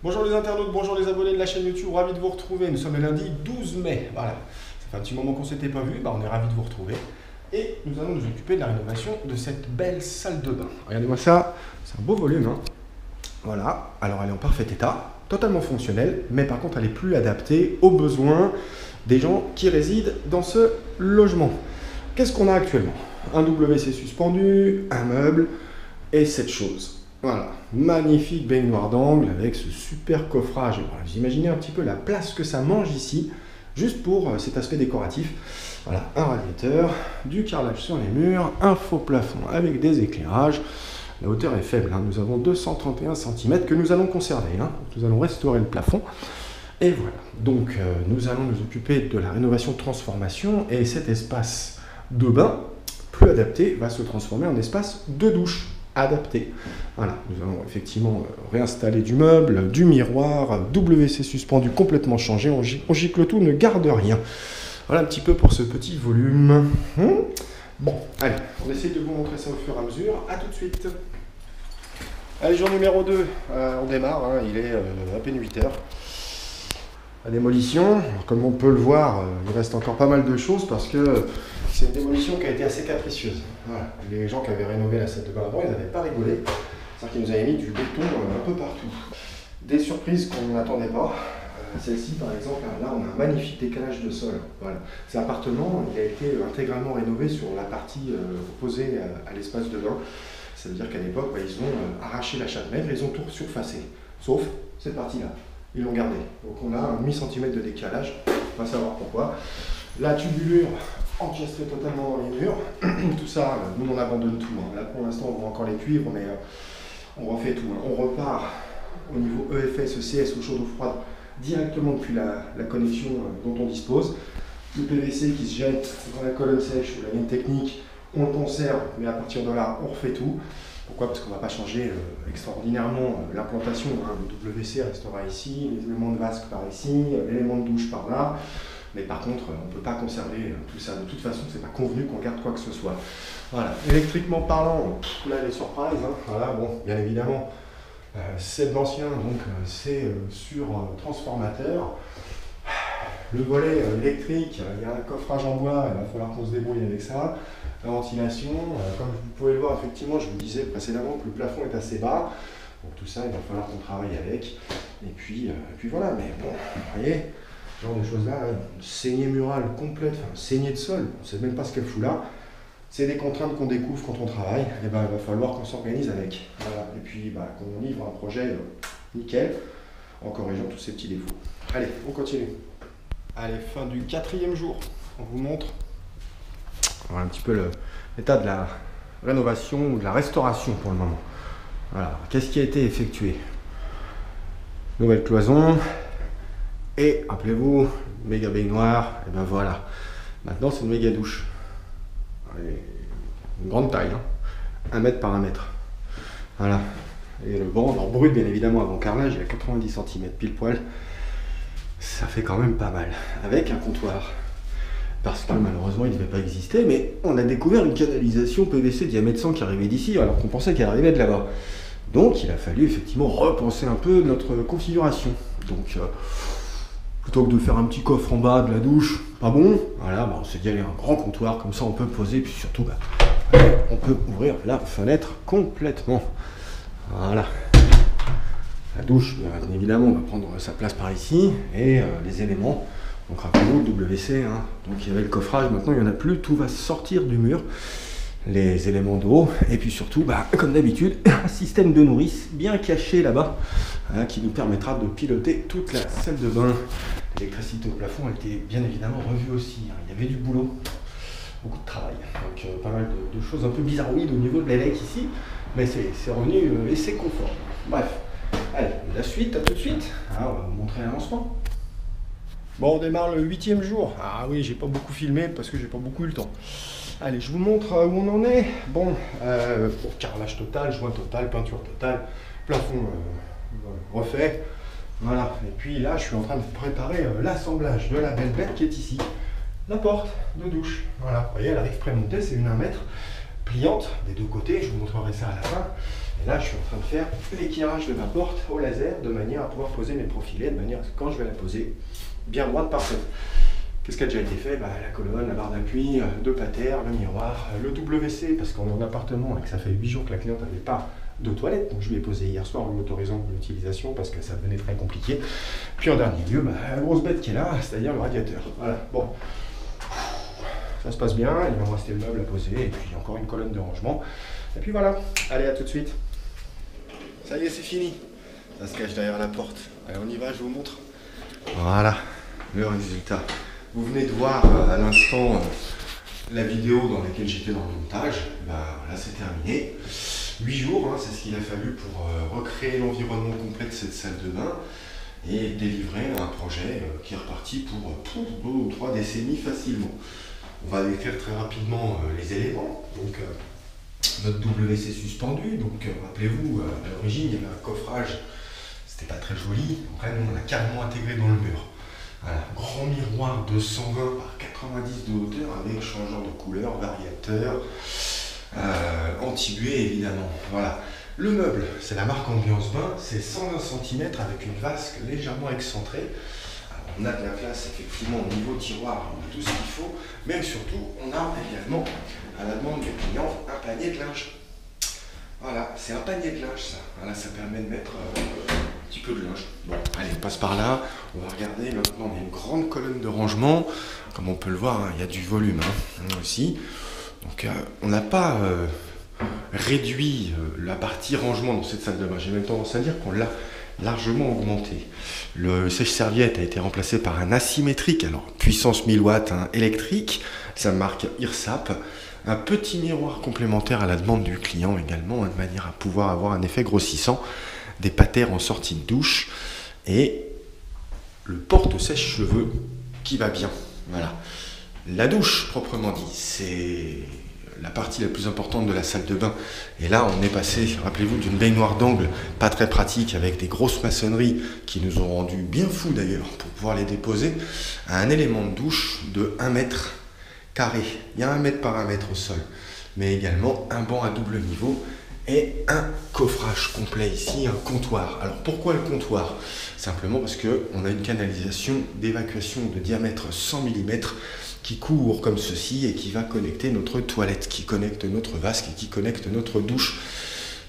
Bonjour les internautes, bonjour les abonnés de la chaîne YouTube, ravi de vous retrouver. Nous sommes le lundi 12 mai, voilà. Ça fait un petit moment qu'on ne s'était pas vu, on est ravi de vous retrouver. Et nous allons nous occuper de la rénovation de cette belle salle de bain. Regardez-moi ça, c'est un beau volume, hein. Voilà, alors elle est en parfait état, totalement fonctionnelle, mais par contre elle est plus adaptée aux besoins des gens qui résident dans ce logement. Qu'est-ce qu'on a actuellement? Un WC suspendu, un meuble et cette chose. Voilà, magnifique baignoire d'angle avec ce super coffrage. Voilà, vous imaginez un petit peu la place que ça mange ici, juste pour cet aspect décoratif. Voilà, un radiateur, du carrelage sur les murs, un faux plafond avec des éclairages. La hauteur est faible, hein. Nous avons 231 cm que nous allons conserver, hein. Nous allons restaurer le plafond. Et voilà, donc nous allons nous occuper de la rénovation transformation et cet espace de bain, plus adapté, va se transformer en espace de douche adapté. Voilà, nous allons effectivement réinstaller du meuble, du miroir, WC suspendu complètement changé, on gicle tout, on ne garde rien. Voilà un petit peu pour ce petit volume. Bon, allez, on essaye de vous montrer ça au fur et à mesure. À tout de suite. Allez, jour numéro 2, on démarre, hein, il est à peine 8 heures. La démolition, alors, comme on peut le voir, il reste encore pas mal de choses parce que c'est une démolition qui a été assez capricieuse. Voilà. Les gens qui avaient rénové la salle de bain avant, ils n'avaient pas rigolé. C'est-à-dire qu'ils nous avaient mis du béton un peu partout. Des surprises qu'on n'attendait pas. Celle-ci, par exemple, là, on a un magnifique décalage de sol. Voilà. Cet appartement, il a été intégralement rénové sur la partie opposée à l'espace de bain. Ça veut dire qu'à l'époque, ils ont arraché la chapelle, ils ont tout surfacé. Sauf cette partie-là. Ils l'ont gardé. Donc on a un demi-centimètre de décalage. On va savoir pourquoi. La tubulure encastrée totalement dans les murs. Tout ça, nous on abandonne tout, hein. Là pour l'instant on voit encore les cuivres, mais on refait tout, hein. On repart au niveau EFS, ECS ou chaude ou froide directement depuis la connexion dont on dispose. Le PVC qui se jette dans la colonne sèche ou la ligne technique, on le conserve, mais à partir de là on refait tout. Pourquoi? Parce qu'on ne va pas changer extraordinairement l'implantation, hein. Le WC restera ici, les éléments de vasque par ici, l'élément de douche par là. Mais par contre, on ne peut pas conserver tout ça. De toute façon, c'est pas convenu qu'on garde quoi que ce soit. Voilà. Électriquement parlant, là les surprises, hein. Voilà, bon, bien évidemment, c'est de l'ancien, donc c'est sur transformateur. Le volet électrique, il y a un coffrage en bois, il va falloir qu'on se débrouille avec ça. La ventilation, comme vous pouvez le voir, effectivement, je vous disais précédemment que le plafond est assez bas. Donc tout ça, il va falloir qu'on travaille avec. Et puis voilà, mais bon, vous voyez, ce genre de choses-là, une saignée murale complète, enfin, une saignée de sol, on ne sait même pas ce qu'elle fout là. C'est des contraintes qu'on découvre quand on travaille, et il va falloir qu'on s'organise avec. Voilà. Et puis qu'on livre un projet nickel, en corrigeant tous ces petits défauts. Allez, on continue. Allez, fin du 4e jour, on vous montre. Voilà un petit peu l'état de la rénovation ou de la restauration pour le moment. Voilà, qu'est-ce qui a été effectué? Nouvelle cloison. Et rappelez-vous, méga baignoire, et ben voilà. Maintenant c'est une méga douche. Une grande taille, hein. 1 mètre par 1 mètre. Voilà. Et le banc, en brut bien évidemment avant carrelage, il y a 90 cm pile poil. Ça fait quand même pas mal. Avec un comptoir. Parce que malheureusement il ne devait pas exister, mais on a découvert une canalisation PVC diamètre 100 qui arrivait d'ici, alors qu'on pensait qu'elle arrivait de là-bas. Donc il a fallu effectivement repenser un peu notre configuration. Donc plutôt que de faire un petit coffre en bas de la douche, pas bon, voilà, on s'est dit allez, un grand comptoir, comme ça on peut poser, puis surtout on peut ouvrir la fenêtre complètement. Voilà. La douche, bien évidemment, va prendre sa place par ici, et les éléments. Donc rappelez-vous le WC, hein. Donc il y avait le coffrage, maintenant il n'y en a plus, tout va sortir du mur, les éléments d'eau, et puis surtout, comme d'habitude, un système de nourrice bien caché là-bas, hein, qui nous permettra de piloter toute la salle de bain. L'électricité au plafond, elle était bien évidemment revue aussi, hein. Il y avait du boulot, beaucoup de travail, donc pas mal de choses un peu bizarroïdes au niveau de l'élec ici, mais c'est revenu et c'est confort. Bref, allez, la suite, à tout de suite. Alors, on va vous montrer l'avancement. Bon, on démarre le 8e jour. Ah oui, j'ai pas beaucoup filmé parce que j'ai pas beaucoup eu le temps. Allez, je vous montre où on en est. Bon, carrelage total, joint total, peinture totale, plafond refait. Voilà. Et puis là, je suis en train de préparer l'assemblage de la belle bête qui est ici. La porte de douche. Voilà. Vous voyez, elle arrive prémontée, c'est une 1 mètre, pliante des deux côtés. Je vous montrerai ça à la fin. Et là, je suis en train de faire l'équilibrage de ma porte au laser de manière à pouvoir poser mes profilets, de manière à ce que quand je vais la poser, bien droite parfaite. Qu'est-ce qui a déjà été fait? La colonne, la barre d'appui, deux patères, le miroir, le WC, parce qu'on est en appartement et que ça fait 8 jours que la cliente n'avait pas de toilette, donc je lui ai posé hier soir en m'autorisant l'utilisation parce que ça devenait très compliqué. Puis en dernier lieu, la grosse bête qui est là, c'est-à-dire le radiateur. Voilà, bon. Ça se passe bien, il va me rester le meuble à poser et puis encore une colonne de rangement. Et puis voilà, allez, à tout de suite. Ça y est, c'est fini. Ça se cache derrière la porte. Allez, on y va, je vous montre. Voilà, le résultat. Vous venez de voir à l'instant la vidéo dans laquelle j'étais dans le montage. Là, c'est terminé. 8 jours, c'est ce qu'il a fallu pour recréer l'environnement complet de cette salle de bain et délivrer un projet qui est reparti pour 2 ou 3 décennies facilement. On va décrire très rapidement les éléments. Donc, notre WC suspendu. Donc, rappelez-vous, à l'origine, il y avait un coffrage. C'était pas très joli. Après, nous, on l'a carrément intégré dans le mur. Voilà, grand miroir de 120 par 90 de hauteur avec changeur de couleur, variateur, anti-buée évidemment. Voilà. Le meuble, c'est la marque Ambiance Bain, c'est 120 cm avec une vasque légèrement excentrée. Alors, on a de la place effectivement au niveau tiroir, on a tout ce qu'il faut, mais surtout on a également, à la demande du client, un panier de linge. Voilà, c'est un panier de linge ça. Voilà, ça permet de mettre un petit peu de linge. Bon, allez, on passe par là. On va regarder maintenant, on a une grande colonne de rangement. Comme on peut le voir, il y a du volume aussi. Donc on n'a pas réduit la partie rangement dans cette salle de bain. J'ai même tendance à dire qu'on l'a largement augmenté. Le sèche-serviette a été remplacé par un asymétrique, alors puissance 1000 watts électrique, ça marque IRSAP. Un petit miroir complémentaire à la demande du client également, de manière à pouvoir avoir un effet grossissant, des patères en sortie de douche et le porte-sèche-cheveux qui va bien. Voilà. La douche, proprement dit, c'est la partie la plus importante de la salle de bain. Et là, on est passé, rappelez-vous, d'une baignoire d'angle, pas très pratique, avec des grosses maçonneries qui nous ont rendu bien fous d'ailleurs pour pouvoir les déposer, à un élément de douche de 1 mètre carré. Il y a 1 mètre par 1 mètre au sol, mais également un banc à double niveau et un coffrage complet ici, un comptoir. Alors pourquoi le comptoir? Simplement parce qu'on a une canalisation d'évacuation de diamètre 100 mm qui court comme ceci et qui va connecter notre toilette, qui connecte notre vasque et qui connecte notre douche.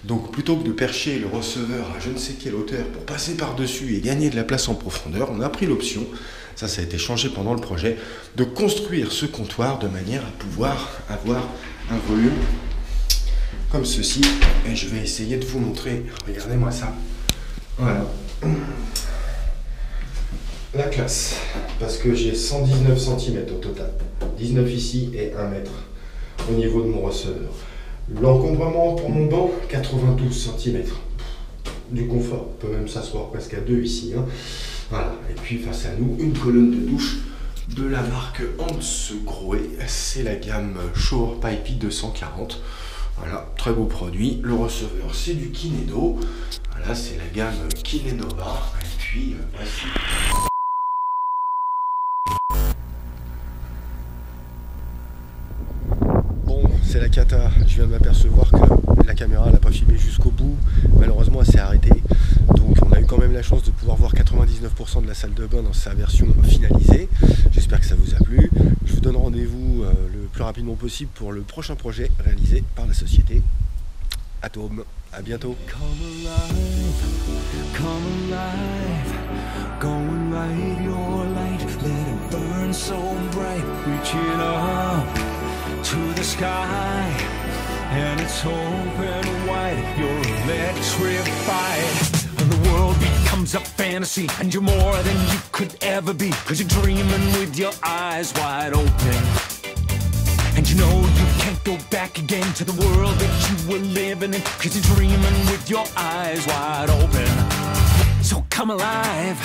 Donc plutôt que de percher le receveur à je ne sais quelle hauteur pour passer par-dessus et gagner de la place en profondeur, on a pris l'option, ça a été changé pendant le projet, de construire ce comptoir de manière à pouvoir avoir un volume comme ceci. Et je vais essayer de vous montrer, regardez-moi ça. Voilà. La classe, parce que j'ai 119 cm au total, 19 ici et 1 mètre au niveau de mon receveur. L'encombrement pour mon banc, 92 cm. Du confort, on peut même s'asseoir presque à 2 ici. Voilà. Et puis face à nous, une colonne de douche de la marque Hansgrohe. C'est la gamme Shower Pipey 240. Voilà, très beau produit. Le receveur, c'est du Kinedo. Voilà, c'est la gamme Kinenova. Et puis, voici. C'est la cata, je viens de m'apercevoir que la caméra n'a pas filmé jusqu'au bout, malheureusement elle s'est arrêtée, donc on a eu quand même la chance de pouvoir voir 99% de la salle de bain dans sa version finalisée. J'espère que ça vous a plu, je vous donne rendez-vous le plus rapidement possible pour le prochain projet réalisé par la société Atome. À bientôt. To the sky, and it's open wide, you're electrified. The world becomes a fantasy, and you're more than you could ever be, cause you're dreaming with your eyes wide open. And you know you can't go back again to the world that you were living in, cause you're dreaming with your eyes wide open. So come alive.